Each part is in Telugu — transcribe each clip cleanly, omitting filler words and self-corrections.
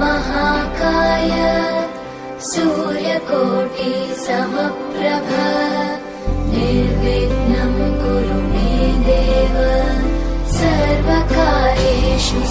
महाकाय सूर्यकोटि समप्रभ निर्विघ्नं कुरु मे देव सर्वकार्येषु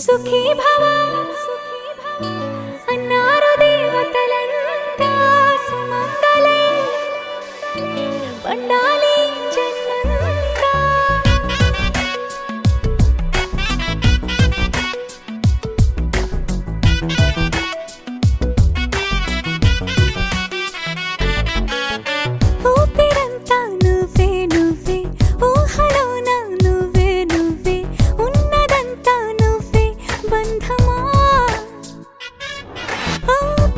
సుఖీ భవ అన్నారు దేవతలంతా సుమంగళే పండాలి జన్మంతా. ఊపిరంతా నువ్వే నువ్వే ఊహలోన నువ్వే నువ్వే ఉన్నదంతా నువ్వే బంధమా.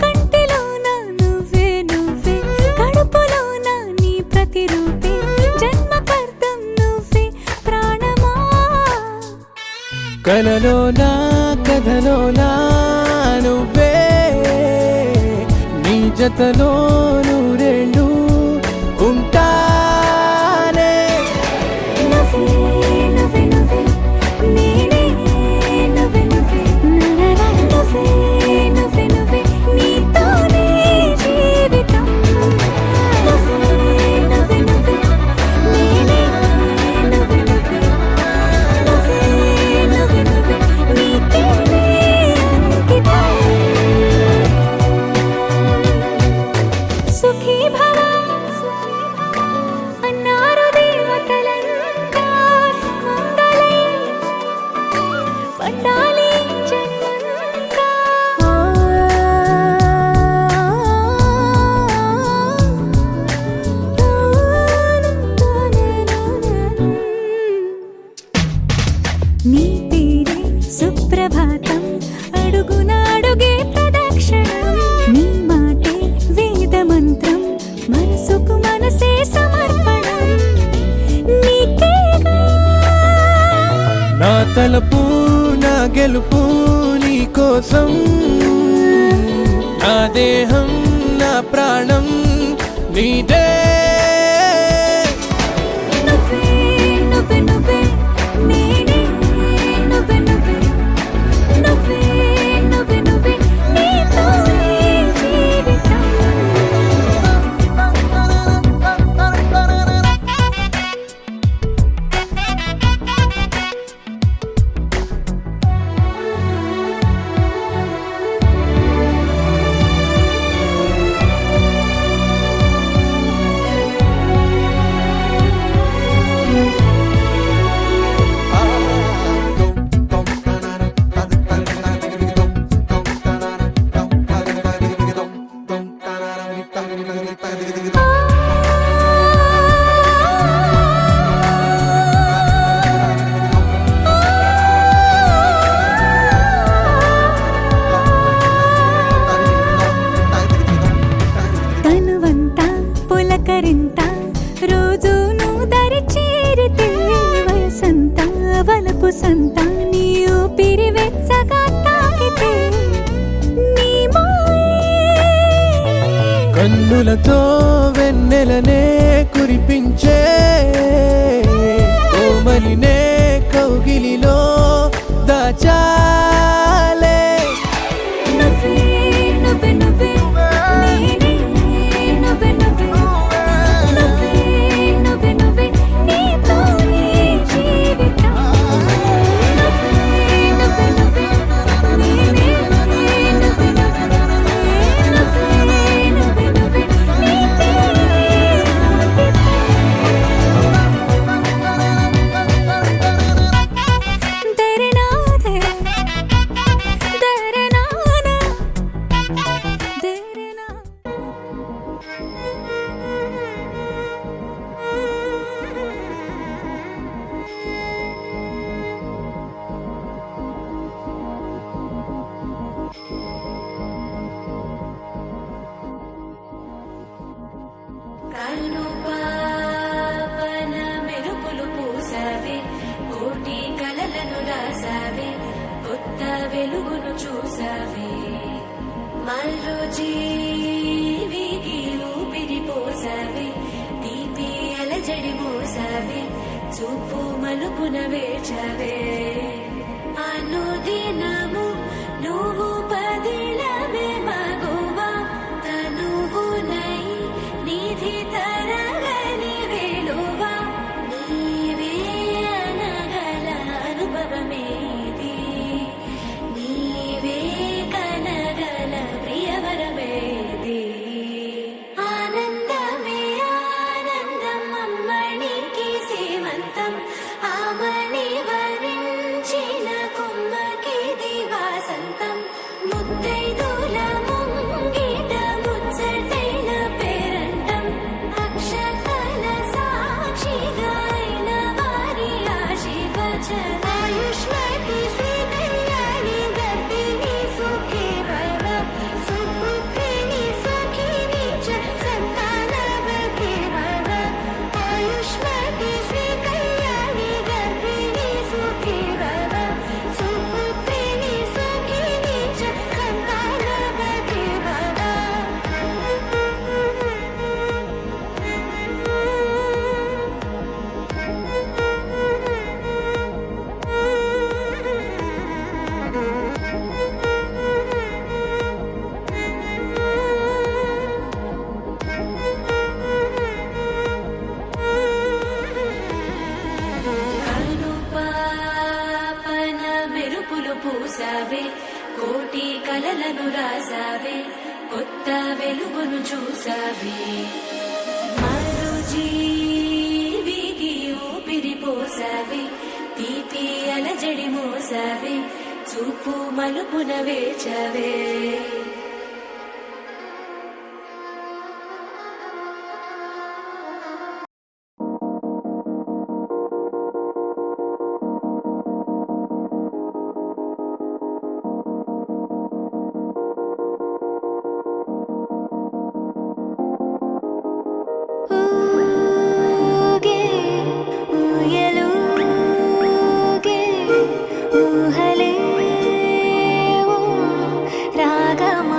కంటిలోన నువ్వే నువ్వే కడుపులోన నీ ప్రతిరూపే జన్మకర్తం నువ్వే ప్రాణమా. కలలోనా కథలోనా నువ్వే నీ జతలో నూరేళ్ళు ఉంటానే. నువ్వే నువ్వే నువ్వే నేనే నువ్వే నువ్వే నువ్వే నువ్వే నువ్వే నీతోనే జీవితం. నువ్వే నువ్వే నువ్వే నేనే నువ్వే నువ్వే నువ్వే నువ్వే నువ్వే నీతోనే అంకితం. సుఖీ భవ అన్నారు దేవతలంతా సుమంగళే పండాలి జన్మంతా. నీ పేరే సుప్రభాతం అడుగున అడుగే ప్రదక్షిణం. నీ మాటే వేదమంత్రం మనసుకు మనసే సమర్పణం. నీకేగా నా తలపు నా గెలుపు నీ కోసం, నా దేహం నా ప్రాణం నీదే. నువ్వే నువ్వే నువ్వే నేనే నువ్వే నువ్వే నువ్వే నువ్వే నువ్వే నీతోనే జీవితం. తనువంతా పులకరింత రోజు నువ్వు దరి చేరితే వయసంతా వలపు సంత నీ ఊపిరి వెచ్చగా తాకితే నీ మాయే కన్నులతో వెన్నెలనే కురిపించే కోమలినే కౌగిలిలో దాచాలే. నువ్వే నువ్వే నువ్వే నేనే నువ్వే నువ్వే నువ్వే నువ్వే నువ్వే నీతోనే జీవితం. నువ్వే నువ్వే నువ్వే నేనే నువ్వే నువ్వే నువ్వే నువ్వే నువ్వే నీకే అంకితం. దరినాదే దరినానా దరినా. కన్ను పాపన మెరుపులు పూసావే కోటి కలలను రాసావే కొత్త వెలుగును చూసావే. మరో జీవికి ఊపిరి పోసావే తీపి అలజడి మోసావే చూపు మలుపున వేచావే. అనుదినము నువ్వు పదిలమే మగువా తనువునై నిధి తరగని వేలువా నీవే అనగల అనుభవమేది కలలను రాసావే కొత్త వెలుగును చూసావే మరో జీవికి ఊపిరి పోసావే తీపి అలజడి మోసావే చూపు మలుపున వేచవే ఊగే ఊయలూగే ఊహలే ఓ రాగం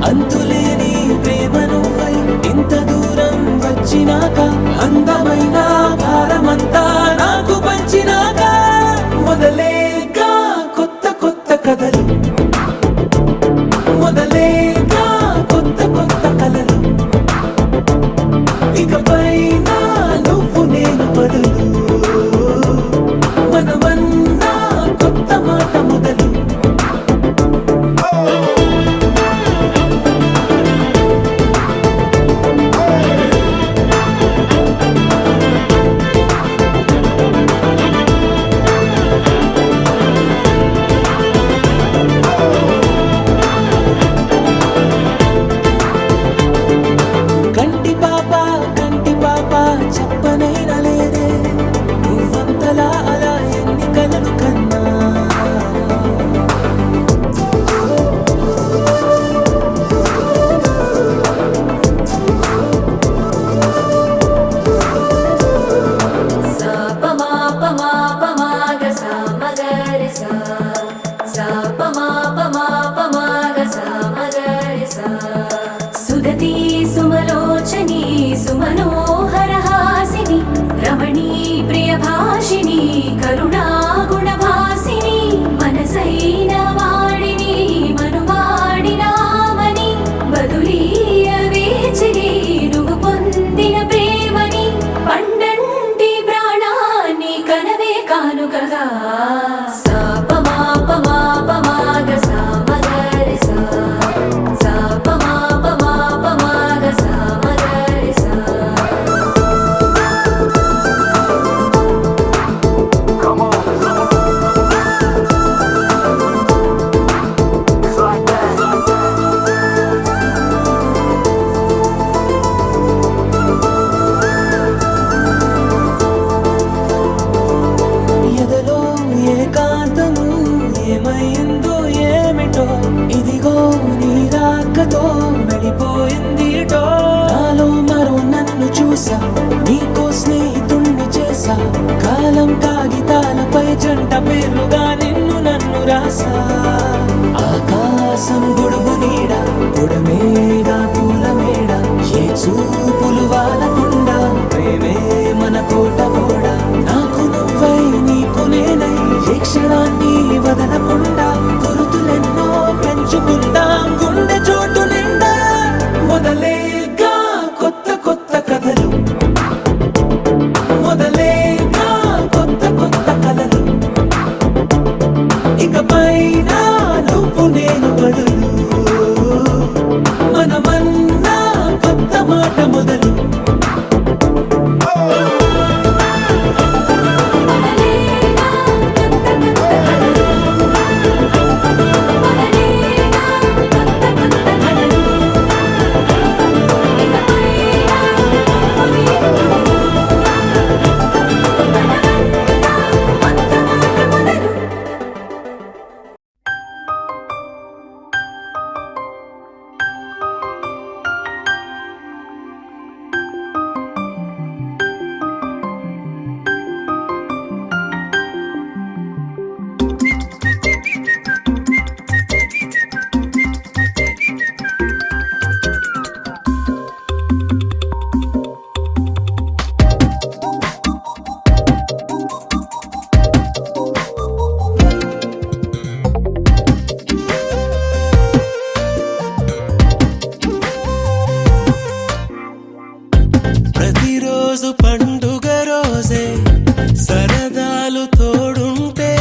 అంతులేని ప్రేమ నువ్వై ఇంత దూరం వచ్చినాక అందమైన భారమంతా నాకు పంచినాక మొదలేగా కొత్త కొత్త కథలు మొదలేగా కొత్త కొత్త కలలు ఇకపై నువ్వు నేను బదులు మనమన్నా కొత్త మాట మొదలు కంటి పాప చెప్పనైనా లేదే నువ్వంతలా అలా ఎన్ని కలలు కన్నా సా ప మా ప మా ప మా గ సా మ గ రి సా సా ప మా ప మా ప మా గ సా మ గ రి సా సుదతి సుమలోచని సుమనోహర హాసిని రమణీ ప్రియ భాషిని కరుణా గుణభాసిని మనసైన వాడిని మనువాడినామని బదులీయ వేచిని నువ్వు పొందిన ప్రేమని పండంటి ప్రాణాన్ని కనవే కానుకగా సా ప మా ప మా ప మా గ సా మ గ రి సా సా ప మా ప మా ప మా గ సా మ గ రి సా ఎదలో ఏకాంతము ఏమైందో ఏమిటో ఇదిగో నీ రాకతో వెళ్ళిపోయిందిటో నాలో మరో నన్ను చూసా నీకో స్నేహితుణ్ణి చేసా కాలం కాగితాలపై జంట పేర్లుగా నిన్ను నన్ను రాసా ఆకాశం గొడుగు నీడ పొడమేడ పూల మేడ ఏ చూపులు వాలకుండా ప్రేమే మన కోట గోడ నాకు నువ్వై నీకు నేనై ఏ క్షణాన్ని వదలకుండా గురుతులెన్నో పెంచుకుందాం గుండె చోటు నిండా మొదలేగా కొత్త కొత్త కథలు మొదలేగా కొత్త కొత్త కలలు ఇకపై నువ్వు నేను బదులు మనమన్నా కొత్త మాట మొదలు ప్రతిరోజు పండుగ రోజే సరదాలు తోడుంటే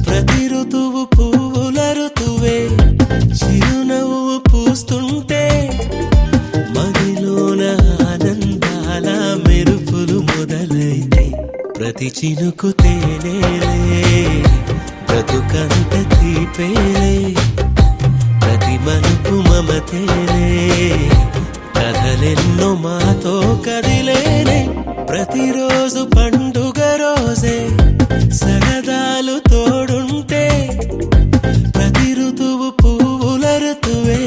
ప్రతి ఋతువు పువ్వుల ఋతువే చిరునవ్వు పూస్తుంటే మదిలోన ఆనందాల మెరుపులు మొదలైతే ప్రతి చినుకు తేనేలే బ్రతుకంత తీపేలే ప్రతి మలుపు మమతేలే కథలెన్నో మాతో కదిలేనే ప్రతిరోజు పండుగ రోజే సరదాలు తోడుంటే ప్రతి ఋతువు పువ్వుల ఋతువే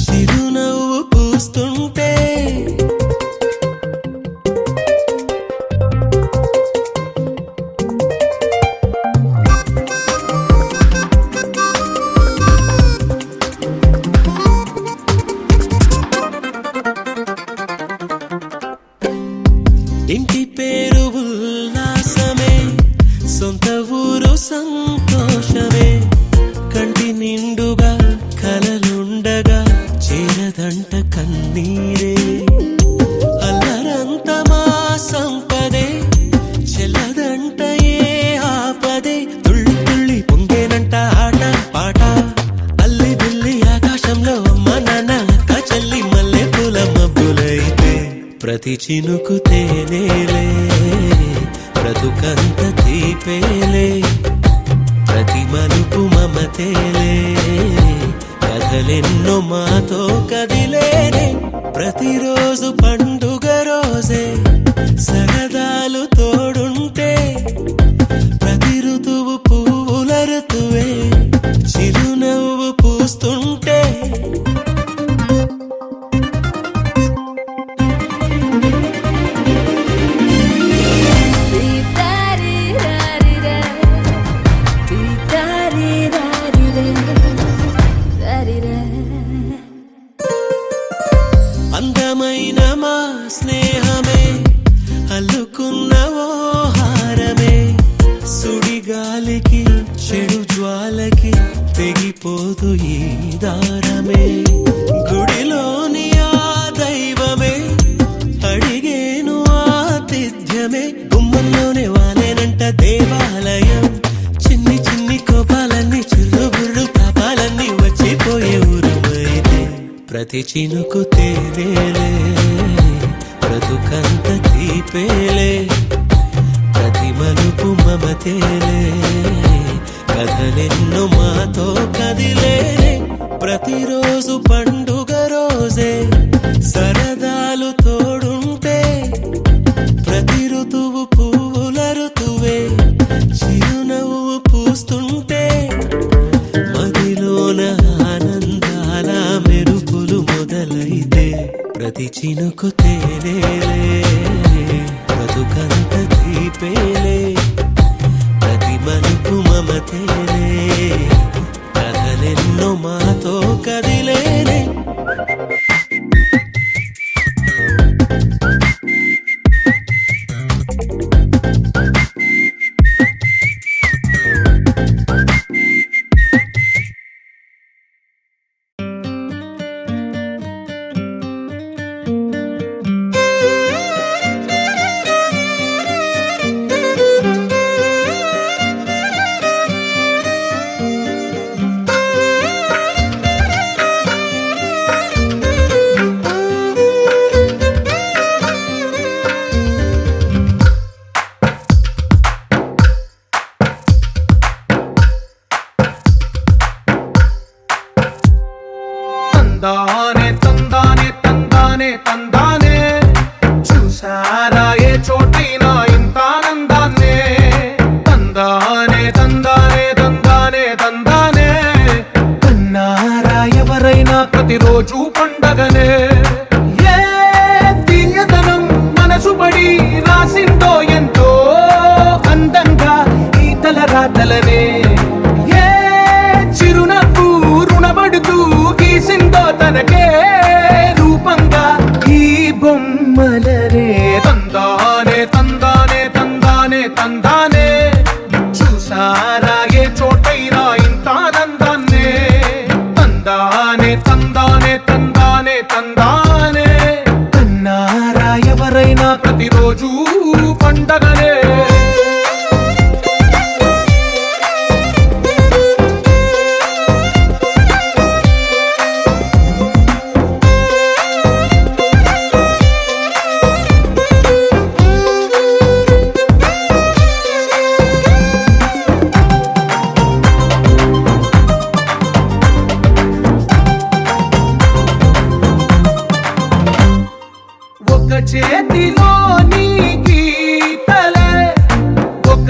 చిరునవ్వు పూస్తుంటే గుమ్మంలో అమ్మ నాన్న అక్క చెల్లి మల్లె పూల మబ్బులైతే ప్రతి చినుకు తేనేలే బ్రతుకంత తీపేలే ప్రతి మలుపు మమతేలే కథలెన్నో మాతో కదిలేనే ప్రతిరోజు పండుగ రోజే సరదాలు తోడుంటే ప్రతి ఋతువు పువ్వుల ఋతువే చిరునవ్వు పూస్తుంటే అందమైన మా స్నేహమే అల్లుకున్న ఓ హారమే సుడిగాలికి చెడు జ్వాలకి తెగిపోదు ఈ దారమే గుడిలోని ఆ దైవమే అడిగేను ఆతిథ్యమే గుమ్మంలోనే వాలేనంట దేవాలయం చిన్ని చిన్ని కోపాలన్నీ చిరుబుర్రు పాపాలన్నీ వచ్చిపోయే ఊరుమైతే ప్రతి చినుకు తేనేలే బ్రతుకంత తీపేలే ప్రతి మలుపు మమతేలే కథలెన్నో మాతో కదిలేనే ప్రతిరోజు పండుగ రోజే సరదాలు తోడుంటే ప్రతి ఋతువు పువ్వుల ఋతువే చిరునవ్వు పూస్తుంటే మదిలోన ఆనందాల మెరుపులు మొదలైతే ప్రతి చినుకు తేనేలే బ్రతుకంత తీపేలే ప్రతి మలుపు మమతేలే కథలెన్నో మాతో కదిలేనే తందానే తందానే తందానే తందానే చూసారా ఏ చోటైనా ఇంత ఆనందాన్నే తందానే తందానే తందానే తందానే కన్నారా ఎవరైనా ప్రతిరోజు పండగనే ఏ తీయదనం మనసు పడి రాసిందో ఎంతో అందంగా ఈ తలరాతలనే ఏ చిరునవ్వు రుణపడుతూ గీసిందో తనకే రూపంగా ఈ బొమ్మలనే తందానే తందానే తందానే తందానే చూసారా ఏ చోటైనా ఇంత ఆనందాన్నే తందానే తందానే తందానే తందానే కన్నారా ఎవరైనా ప్రతిరోజు పండగనే ఒక చేతిలో నీ గీతలే ఒక